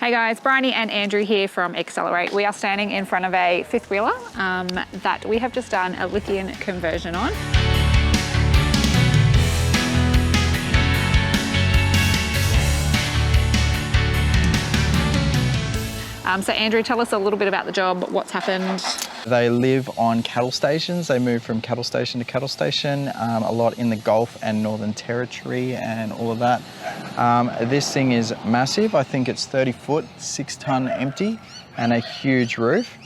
Hey guys, Bryony and Andrew here from Accelerate. We are standing in front of a fifth wheeler that we have just done a lithium conversion on. So Andrew, tell us a little bit about the job, what's happened. They live on cattle stations. They move from cattle station to cattle station, a lot in the Gulf and Northern Territory and all of that. This thing is massive. I think it's 30 foot, 6 ton empty and a huge roof.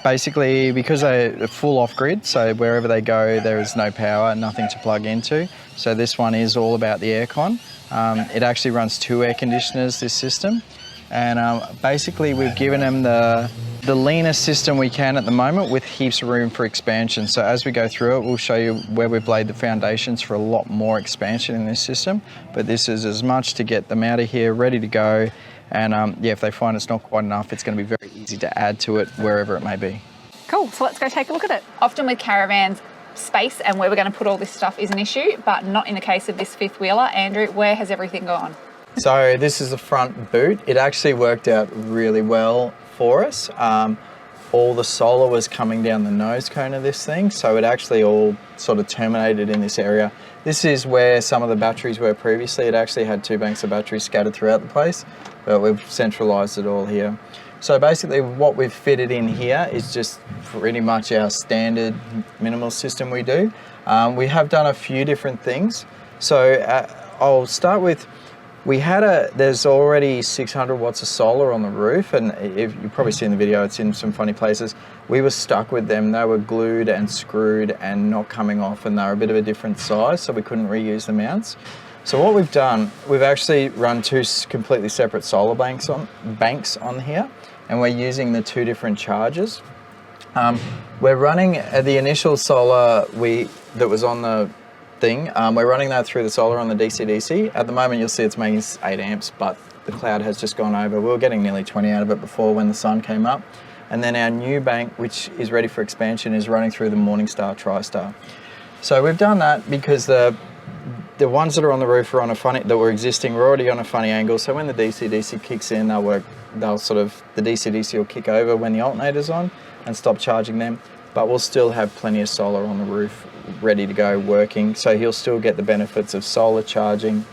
Basically, because they're full off grid, so wherever they go, there is no power, nothing to plug into. So this one is all about the aircon. It actually runs 2 air conditioners, this system. And basically we've given them the leanest system we can at the moment with heaps of room for expansion. So as we go through it, we'll show you where we've laid the foundations for a lot more expansion in this system. But this is as much to get them out of here, ready to go. And yeah, if they find it's not quite enough, it's going to be very easy to add to it wherever it may be. Cool, so let's go take a look at it. Often with caravans, space and where we're going to put all this stuff is an issue, but not in the case of this fifth wheeler. Andrew, where has everything gone? So this is the front boot. It actually worked out really well for us. All the solar was coming down the nose cone of this thing, so it actually all sort of terminated in this area. This is where some of the batteries were previously. It actually had 2 banks of batteries scattered throughout the place, but we've centralized it all here. So basically what we've fitted in here is just pretty much our standard minimal system we do. We have done a few different things. So I'll start with, there's already 600 watts of solar on the roof, and if you probably see in the video, it's in some funny places. We were stuck with them. They were glued and screwed and not coming off, and they're a bit of a different size, so we couldn't reuse the mounts. So what we've done, we've actually run 2 completely separate solar banks on here, and we're using the 2 different chargers. We're running the initial solar that was on the thing. We're running that through the solar on the DC-DC. At the moment you'll see it's making 8 amps, but the cloud has just gone over. We were getting nearly 20 out of it before when the sun came up. And then our new bank, which is ready for expansion, is running through the Morningstar TriStar. So we've done that because the ones that are on the roof are on that were existing, were already on a funny angle. So when the DC-DC kicks in, the DC-DC will kick over when the alternator's on and stop charging them. But we'll still have plenty of solar on the roof ready to go working, so he'll still get the benefits of solar charging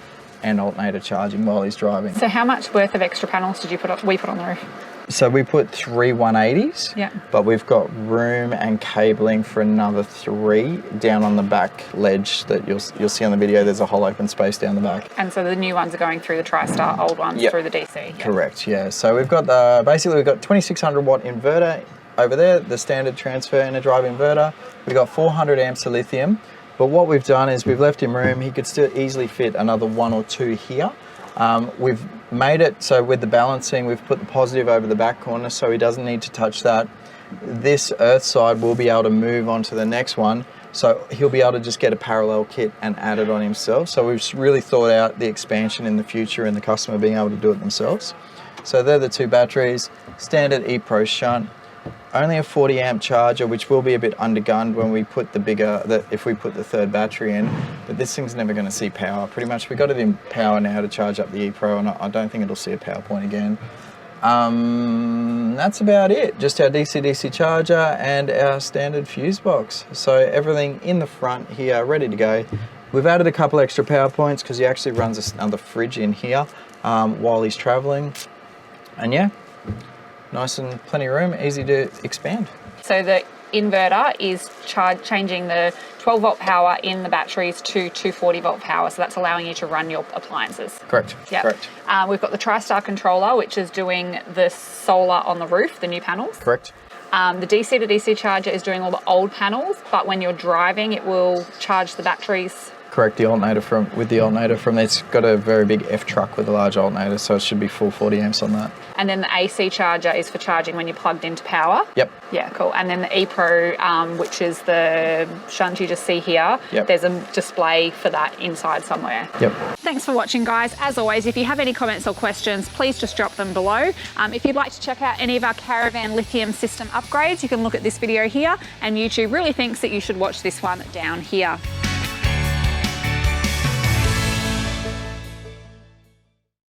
and alternator charging while he's driving. So how much worth of extra panels did we put on the roof? So we put 3 180s, yeah, but we've got room and cabling for another 3 down on the back ledge that you'll see on the video. There's a whole open space down the back. And so the new ones are going through the TriStar, old ones through the DC. Yep. Correct, yeah. So we've got basically we've got 2600 watt inverter over there, the standard transfer and a drive inverter. We've got 400 amps of lithium, but what we've done is we've left him room. He could still easily fit another 1 or 2 here. We've made it so with the balancing, we've put the positive over the back corner so he doesn't need to touch that. This earth side will be able to move on to the next one, so he'll be able to just get a parallel kit and add it on himself. So we've really thought out the expansion in the future and the customer being able to do it themselves. So they're the 2 batteries, standard ePro shunt, only a 40 amp charger, which will be a bit undergunned when we put if we put the 3rd battery in, but this thing's never going to see power. Pretty much we got it in power now to charge up the ePro, and I don't think it'll see a power point again. That's about it. Just our DC-DC charger and our standard fuse box. So everything in the front here, ready to go. We've added a couple extra power points because he actually runs another fridge in here while he's traveling. And yeah, nice and plenty of room, easy to expand. So the inverter is changing the 12 volt power in the batteries to 240 volt power, so that's allowing you to run your appliances. Correct, yep. Correct. We've got the TriStar controller, which is doing the solar on the roof, the new panels. Correct. The DC to DC charger is doing all the old panels, but when you're driving, it will charge the batteries. Correct, the alternator from it's got a very big F truck with a large alternator, so it should be full 40 amps on that. And then the AC charger is for charging when you're plugged into power. Yep. Yeah, cool. And then the ePro, which is the shunt you just see here, there's a display for that inside somewhere. Yep. Thanks for watching, guys. As always, if you have any comments or questions, please just drop them below. If you'd like to check out any of our caravan lithium system upgrades, you can look at this video here, and YouTube really thinks that you should watch this one down here.